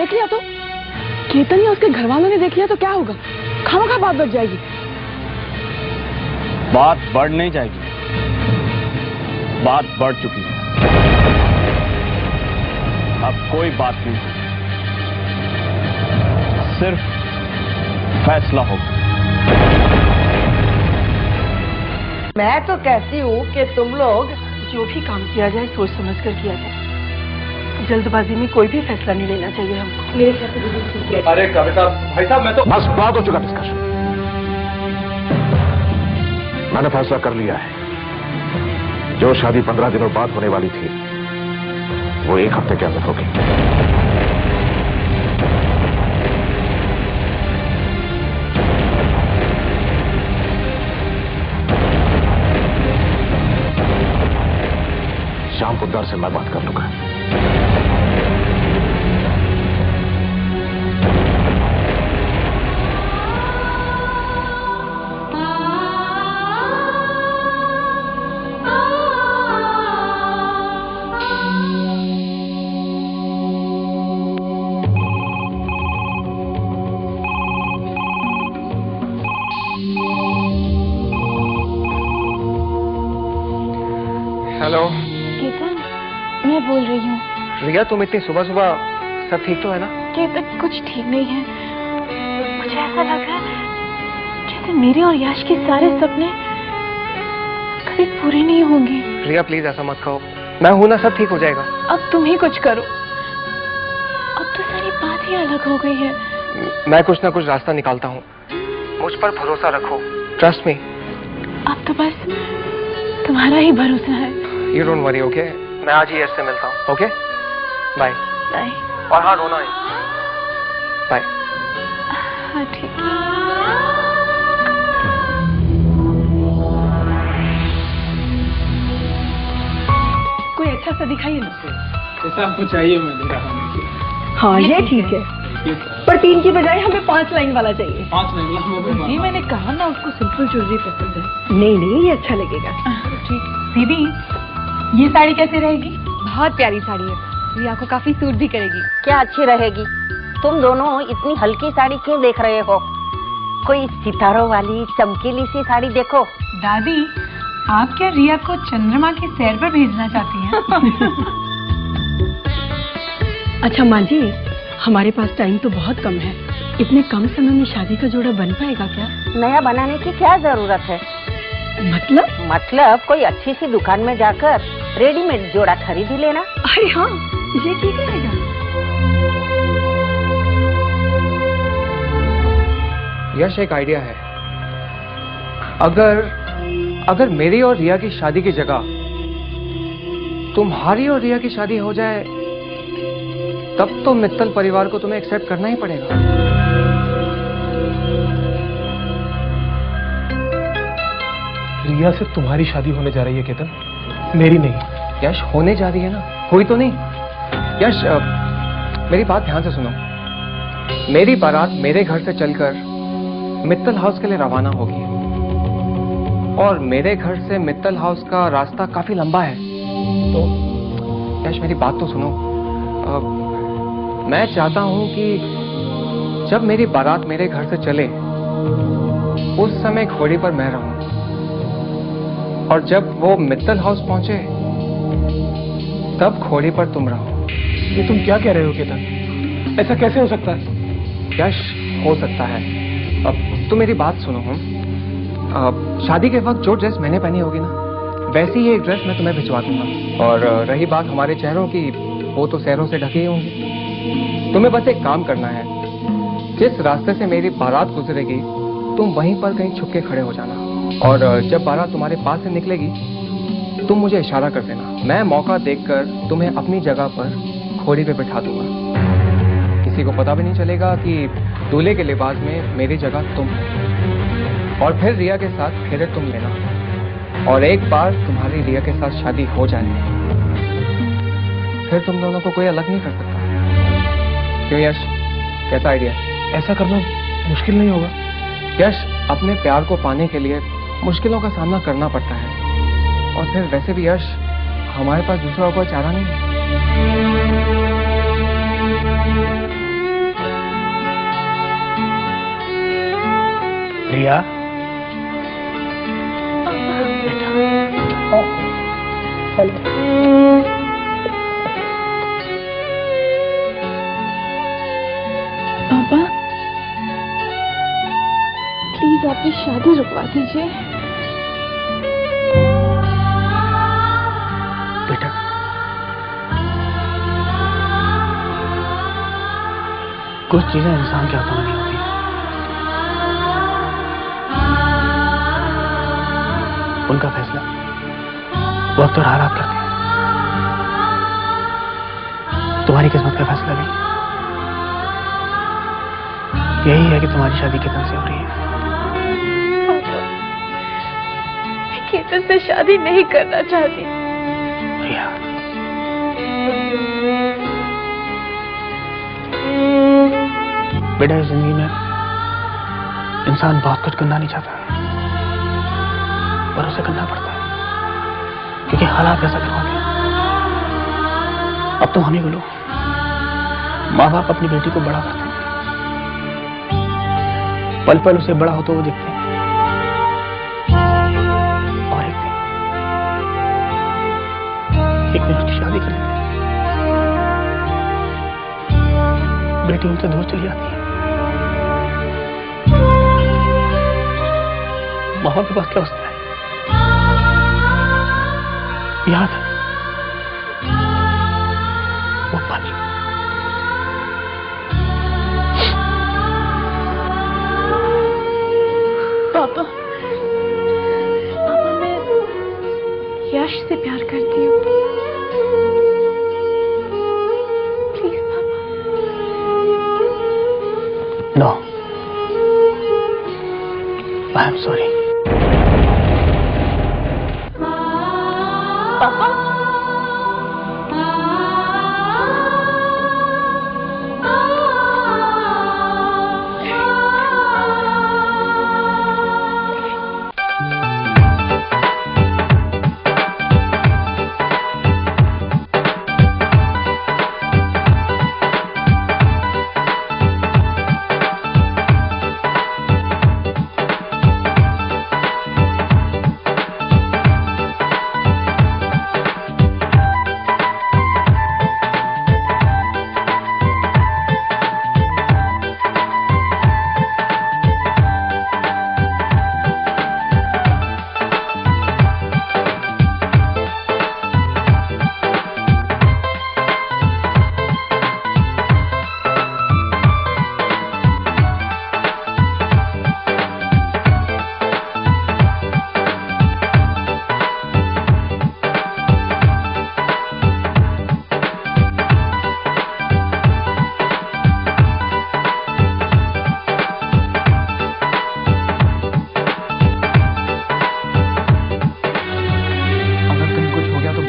देख लिया तो केतन या उसके घर वालों ने देख लिया तो क्या होगा? खामखा बात बढ़ जाएगी। बात बढ़ नहीं जाएगी, बात बढ़ चुकी है। अब कोई बात नहीं, सिर्फ फैसला होगा। मैं तो कहती हूँ कि तुम लोग जो भी काम किया जाए सोच समझ कर किया जाए। जल्दबाजी में कोई भी फैसला नहीं लेना चाहिए हमको। मेरे ख्याल से बिल्कुल ठीक है। अरे कविता भाई साहब, मैं तो बस बात हो चुका डिस्कशन। मैंने फैसला कर लिया है, जो शादी 15 दिनों बाद होने वाली थी वो 1 हफ्ते के अंदर होगी। शाम को दर से मैं बात कर लूंगा। हेलो केतन, मैं बोल रही हूँ। रिया, तुम इतनी सुबह सुबह, सब ठीक तो है ना? केतन, कुछ ठीक नहीं है। मुझे ऐसा लग रहा है जैसे मेरे और यश के सारे सपने कभी पूरे नहीं होंगे। रिया प्लीज ऐसा मत कहो, मैं हूं ना, सब ठीक हो जाएगा। अब तुम ही कुछ करो, अब तो सारी बात ही अलग हो गई है। मैं कुछ ना कुछ रास्ता निकालता हूँ, मुझ पर भरोसा रखो, ट्रस्ट मी। अब तो बस तुम्हारा ही भरोसा है। You don't worry, okay? मैं आज ही यश से मिलता हूँ, ओके? Bye bye. और हाँ, रोना है। बाय। हाँ ठीक है। कोई अच्छा सा दिखाइए ना। जैसा आपको चाहिए मैं दे रहा हूँ। हाँ ये ठीक है, पर 3 की बजाय हमें 5 लाइन वाला चाहिए। 5 नहीं मतलब जी मैंने कहा ना, उसको सिंपल ज्वेलरी पसंद है। नहीं नहीं, ये अच्छा लगेगा। ठीक। दीदी, ये साड़ी कैसे रहेगी? बहुत प्यारी साड़ी है, रिया को काफी सूट भी करेगी। क्या अच्छी रहेगी? तुम दोनों इतनी हल्की साड़ी क्यों देख रहे हो? कोई सितारों वाली चमकीली सी साड़ी देखो। दादी, आप क्या रिया को चंद्रमा की सैर पर भेजना चाहती हैं? अच्छा माँ जी, हमारे पास टाइम तो बहुत कम है। इतने कम समय में शादी का जोड़ा बन पाएगा क्या? नया बनाने की क्या जरूरत है? मतलब कोई अच्छी सी दुकान में जाकर रेडीमेड जोड़ा खरीद ही लेना। अरे हाँ, ये ठीक रहेगा। यश, एक आइडिया है। अगर मेरी और रिया की शादी की जगह तुम्हारी और रिया की शादी हो जाए, तब तो मित्तल परिवार को तुम्हें एक्सेप्ट करना ही पड़ेगा। रिया से तुम्हारी शादी होने जा रही है केतन, मेरी नहीं। यश, होने जा रही है ना, हुई तो नहीं। यश, मेरी बात ध्यान से सुनो। मेरी बारात मेरे घर से चलकर मित्तल हाउस के लिए रवाना होगी, और मेरे घर से मित्तल हाउस का रास्ता काफी लंबा है। तो यश, मेरी बात तो सुनो। मैं चाहता हूं कि जब मेरी बारात मेरे घर से चले, उस समय घोड़ी पर मैं रहूं, और जब वो मित्तल हाउस पहुंचे, तब घोड़ी पर तुम रहो। ये तुम क्या कह रहे हो केतन? ऐसा कैसे हो सकता है? यश, हो सकता है। अब तुम मेरी बात सुनो। शादी के वक्त जो ड्रेस मैंने पहनी होगी ना, वैसी ही एक ड्रेस मैं तुम्हें भिजवा दूंगा। और रही बात हमारे चेहरों की, वो तो सहरों से ढके ही होंगे। तुम्हें बस एक काम करना है, जिस रास्ते से मेरी बारात गुजरेगी, तुम वहीं पर कहीं छुप के खड़े हो जाना, और जब बारात तुम्हारे पास से निकलेगी, तुम मुझे इशारा कर देना। मैं मौका देखकर तुम्हें अपनी जगह पर घोड़ी पे बिठा दूंगा। किसी को पता भी नहीं चलेगा कि दूल्हे के लिबास में मेरी जगह तुम हो। और फिर रिया के साथ फेरे तुम लेना, और एक बार तुम्हारी रिया के साथ शादी हो जाए, फिर तुम दोनों को कोई अलग नहीं कर सकता। क्यों यश, कैसा आइडिया? ऐसा करना मुश्किल नहीं होगा? यश, अपने प्यार को पाने के लिए मुश्किलों का सामना करना पड़ता है, और फिर वैसे भी यश, हमारे पास दूसरा कोई चारा नहीं है। रिया पापा प्लीज अपनी शादी रुकवा दीजिए। बेटा, कुछ चीजें इंसान के हाथों में नहीं होती। उनका फैसला वक्त और हालात करते हैं। तुम्हारी किस्मत का फैसला भी यही है कि तुम्हारी शादी केतन से हो रही है। मैं केतन से शादी नहीं करना चाहती। रिया, बेटा, इस जिंदगी में इंसान बहुत कुछ करना नहीं चाहता, पर उसे करना पड़ता है क्योंकि हालात ऐसा करवाते हैं। अब तो हम ही बोलो, माँ बाप अपनी बेटी को बड़ा करते हैं, पल पल उसे बड़ा होते हुए दिखते हैं, और एक दिन उसकी शादी कर लेते हैं। बेटी उनसे दूर चली जाती है। माँ बाप के पास क्या होता है? याद है वो पल। पापा, मैं यश से प्यार करती हूँ। प्लीज पापा। No, I am sorry. पापा,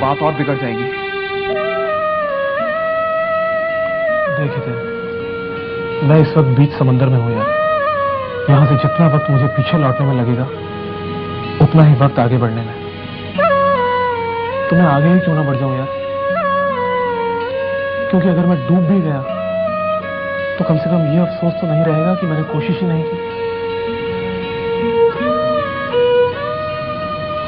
बात और बिगड़ जाएगी। देखिए, मैं इस वक्त बीच समंदर में हूं यार। यहां से जितना वक्त मुझे पीछे लौटने में लगेगा, उतना ही वक्त आगे बढ़ने में। तो मैं आगे ही क्यों ना बढ़ जाऊं यार, क्योंकि अगर मैं डूब भी गया तो कम से कम ये अफसोस तो नहीं रहेगा कि मैंने कोशिश ही नहीं की।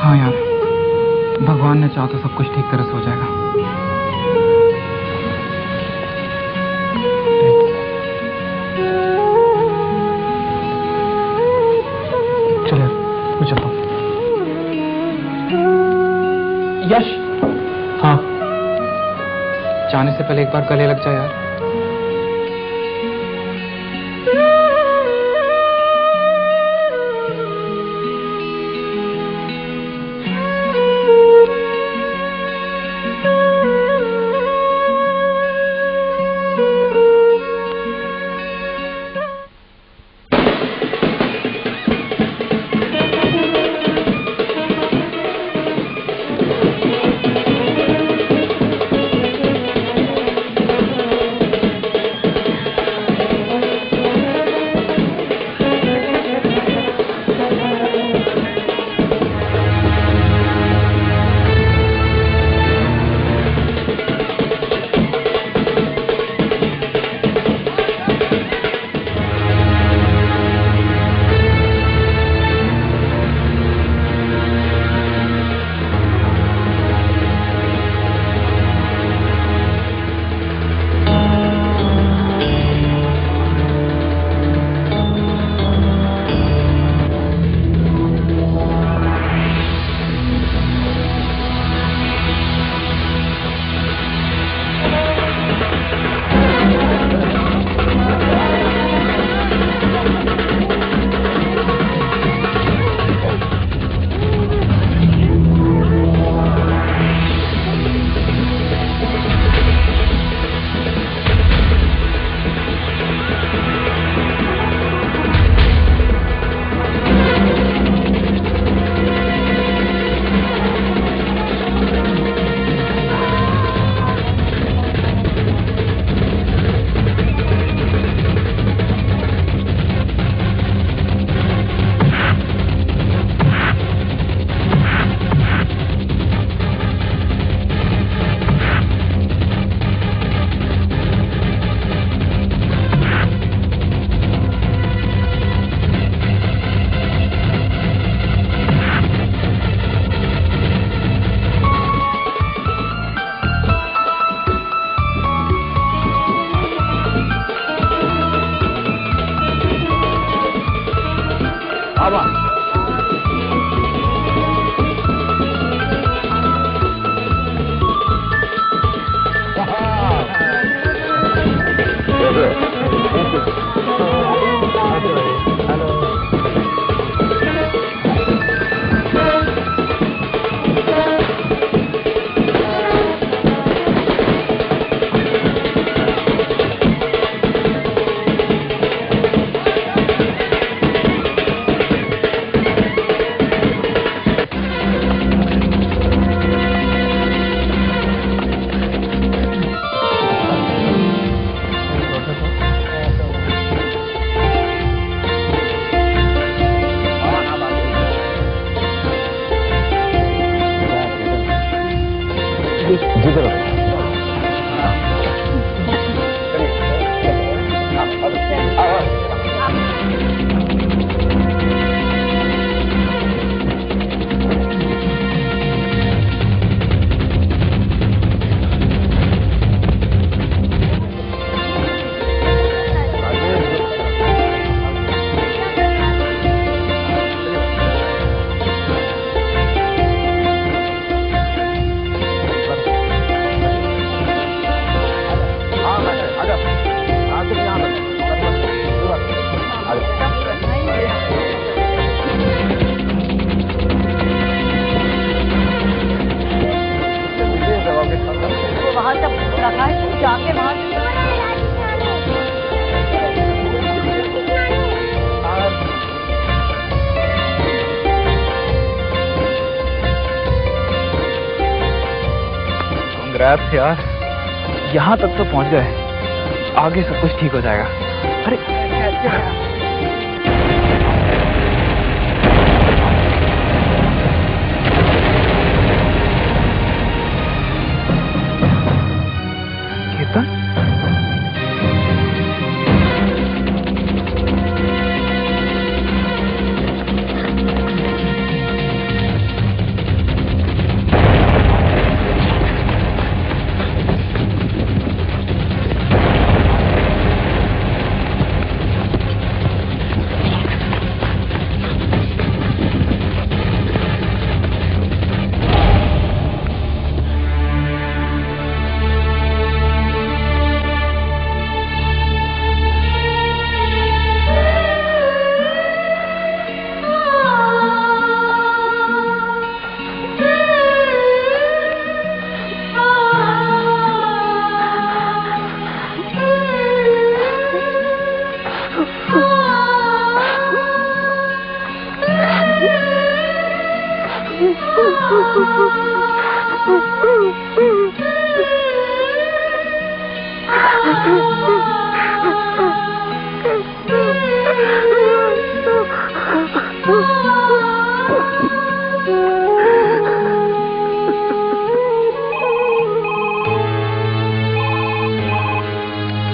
हाँ यार, भगवान ने चाहा तो सब कुछ ठीक तरह से हो जाएगा। चलिए, मैं चलता हूँ। यश, हाँ, जाने से पहले एक बार गले लग जाए यार। आवा कंग्रेट्स यार, यहाँ तक तो पहुँच गए। आगे सब कुछ ठीक हो जाएगा। अरे कीर्तन,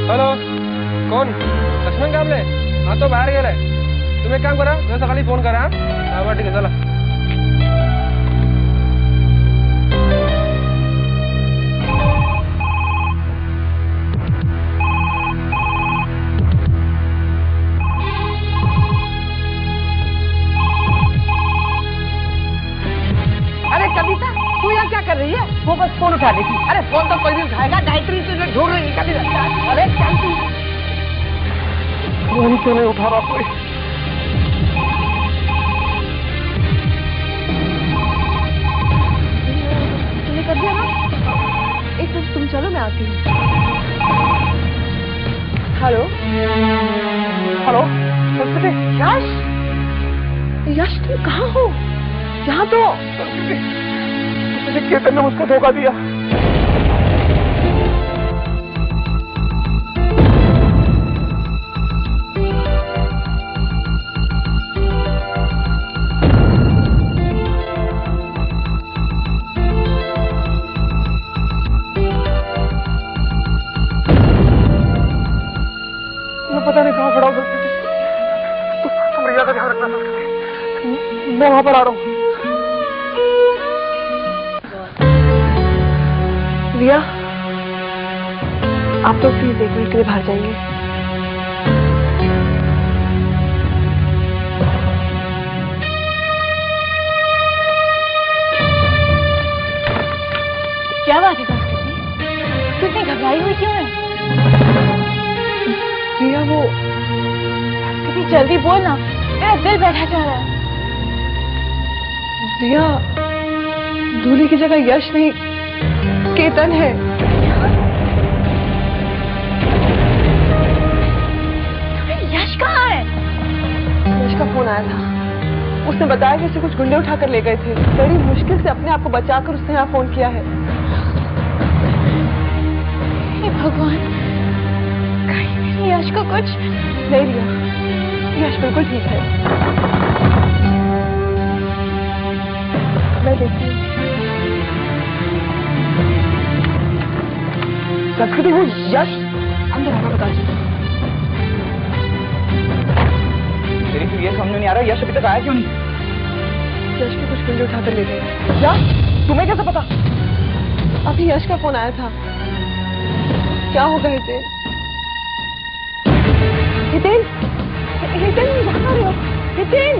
हेलो, कौन? लक्ष्मण कामले? हाँ तो बाहेर गेलाय। तुम्ही एक काम करा, मी सकाळी फोन करा। हाँ ठीक आहे, चला। अरे कविता, तू यहाँ क्या कर रही है? वो बस फोन उठा रही थी। अरे फोन तो कोई भी उठाएगा, गायत्री तुझे ढूंढ रही है। कभी अरे चल तू, फोन क्यों नहीं उठा रहा कोई? तुमने कर दिया ना? एक मिनट तुम चलो, मैं आती हूँ। हेलो हेलो, यश, यश तुम कहाँ हो? यहाँ तो कीर्तन ने मुझको धोखा दिया। मैं पता नहीं कहाँ खड़ा हो सकती थी। तुम रिया का ध्यान रखना सकती। मैं वहां पर आ रहा हूँ। रिया, आप लोग प्लीज एक मिनट के लिए बाहर जाइए। जल्दी बोल ना, मेरा दिल बैठा जा रहा है। दिया, दूल्हे की जगह यश नहीं केतन है। यश कहाँ है? यश का फोन आया था, उसने बताया कि उसे कुछ गुंडे उठाकर ले गए थे। बड़ी मुश्किल से अपने आप को बचाकर उसने यहाँ फोन किया है। हे भगवान, कहीं मेरे यश को कुछ नहीं रिया, यश बिल्कुल ठीक है। मैं देखती हूँ। संस्कृति, वो यश अंदर आना बता जी। तेरी तो ये समझ नहीं आ रहा, यश अभी तक आया क्यों नहीं? यश को कुछ गुंडे उठाकर ले गए। क्या? तुम्हें कैसे पता? अभी यश का फोन आया था। क्या होगा हितेन? हितेन, हितेन, कहाँ रहे हो? हितेन!